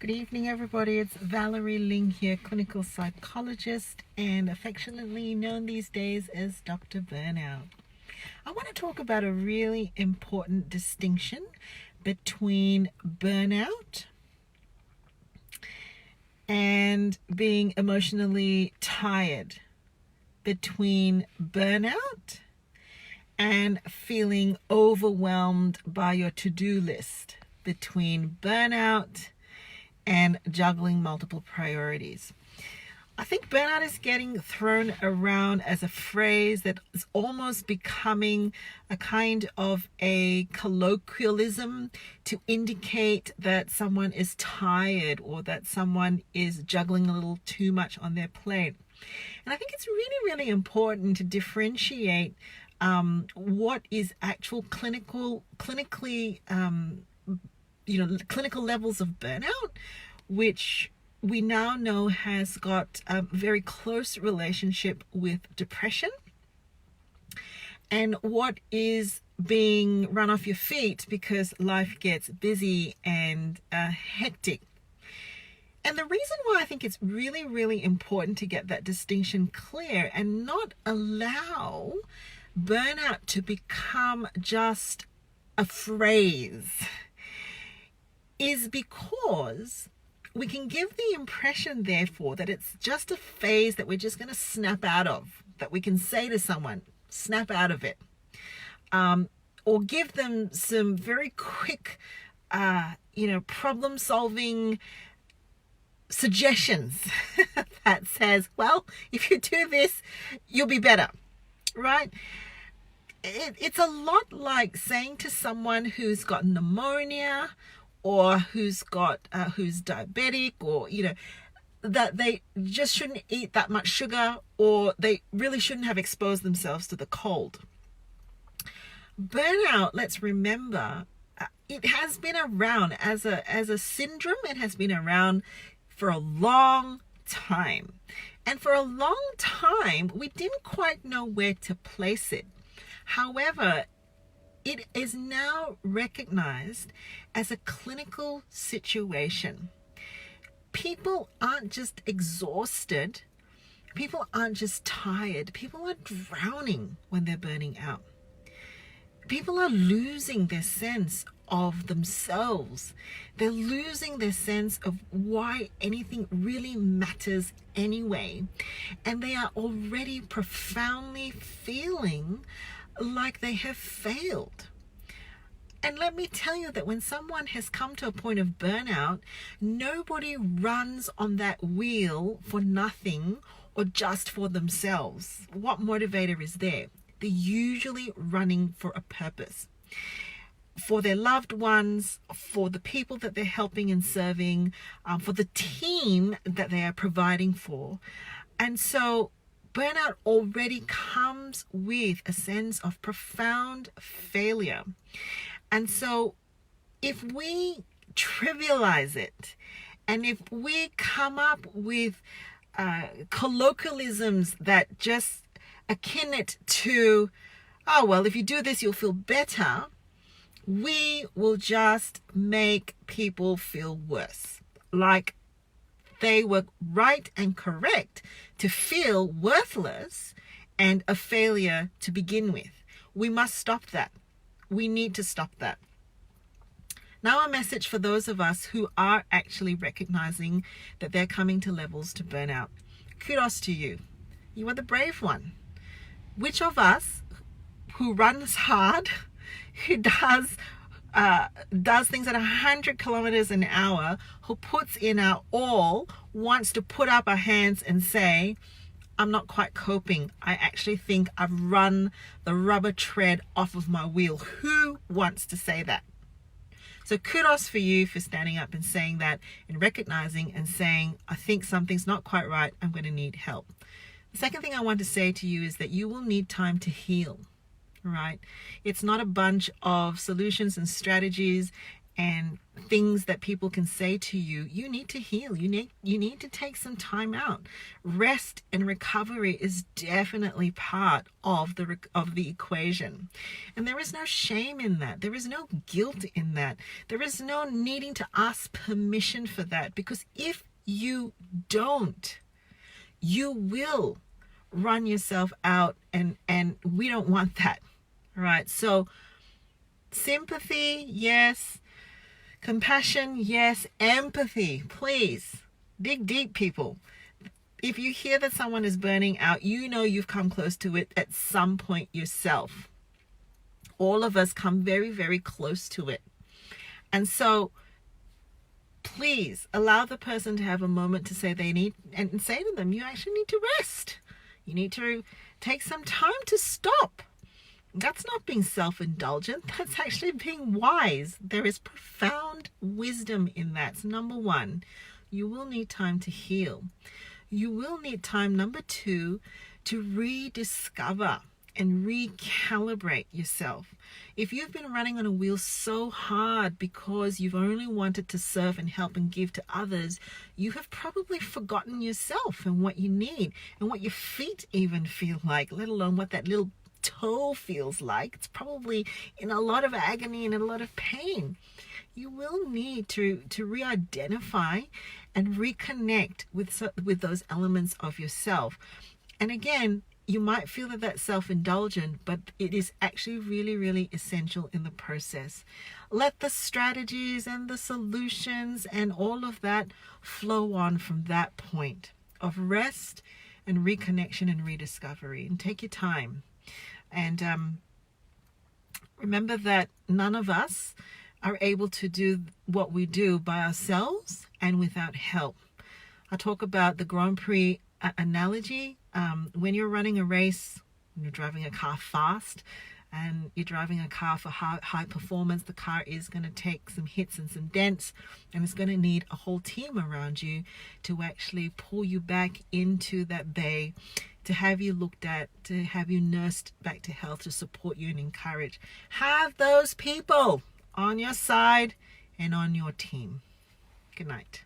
Good evening, everybody. It's Valerie Ling here, clinical psychologist and affectionately known these days as Dr. Burnout. I want to talk about a really important distinction between burnout and being emotionally tired, between burnout and feeling overwhelmed by your to-do list, between burnout and juggling multiple priorities. I think burnout is getting thrown around as a phrase that is almost becoming a kind of a colloquialism to indicate that someone is tired or that someone is juggling a little too much on their plate. And I think it's really, really important to differentiate what is actual clinical levels of burnout, which we now know has got a very close relationship with depression, and what is being run off your feet because life gets busy and hectic. And the reason why I think it's really, really important to get that distinction clear and not allow burnout to become just a phrase is because we can give the impression, therefore, that it's just a phase that we're just going to snap out of, that we can say to someone, snap out of it, or give them some very quick, problem-solving suggestions that says, well, if you do this, you'll be better, right? It's a lot like saying to someone who's got pneumonia or who's diabetic, or that they just shouldn't eat that much sugar, or they really shouldn't have exposed themselves to the cold. Burnout, let's remember, it has been around as a syndrome. It has been around for a long time, and for a long time we didn't quite know where to place it. However, it is now recognized as a clinical situation. People aren't just exhausted. People aren't just tired. People are drowning when they're burning out. People are losing their sense of themselves. They're losing their sense of why anything really matters anyway. And they are already profoundly feeling like they have failed. And let me tell you that when someone has come to a point of burnout, nobody runs on that wheel for nothing or just for themselves. What motivator is there? They're usually running for a purpose. For their loved ones, for the people that they're helping and serving, for the team that they are providing for. And so burnout already comes with a sense of profound failure. And so if we trivialize it, and if we come up with colloquialisms that just akin it to, oh, well, if you do this, you'll feel better, we will just make people feel worse. Like they were right and correct to feel worthless and a failure to begin with. We must stop that. We need to stop that. Now, a message for those of us who are actually recognizing that they're coming to levels to burnout. Kudos to you. You are the brave one. Which of us who runs hard, who does things at 100 kilometers an hour, who puts in our all, wants to put up our hands and say, I'm not quite coping. I actually think I've run the rubber tread off of my wheel. Who wants to say that? So kudos for you for standing up and saying that, and recognizing and saying, I think something's not quite right. I'm going to need help. The second thing I want to say to you is that you will need time to heal. Right? It's not a bunch of solutions and strategies and things that people can say to you, you need to heal. You need to take some time out. Rest and recovery is definitely part of the equation. And there is no shame in that. There is no guilt in that. There is no needing to ask permission for that, because if you don't, you will run yourself out, and we don't want that. Right? So sympathy, yes. Compassion, yes. Empathy, please. Dig deep, people. If you hear that someone is burning out, you know you've come close to it at some point yourself. All of us come very, very close to it. And so please allow the person to have a moment to say they need, and say to them, you actually need to rest. You need to take some time to stop. That's not being self-indulgent. That's actually being wise. There is profound wisdom in that. So number one, you will need time to heal. You will need time, number two, to rediscover and recalibrate yourself. If you've been running on a wheel so hard because you've only wanted to serve and help and give to others, you have probably forgotten yourself and what you need and what your feet even feel like, let alone what that little toe feels like. It's probably in a lot of agony and a lot of pain. You will need to re-identify and reconnect with those elements of yourself. And again, you might feel that that's self-indulgent, but it is actually really, really essential in the process. Let the strategies and the solutions and all of that flow on from that point of rest and reconnection and rediscovery. And take your time. And remember that none of us are able to do what we do by ourselves and without help. I talk about the Grand Prix analogy. When you're running a race, when you're driving a car fast and you're driving a car for high performance, the car is going to take some hits and some dents, and it's going to need a whole team around you to actually pull you back into that bay, to have you looked at, to have you nursed back to health, to support you and encourage. Have those people on your side and on your team. Good night.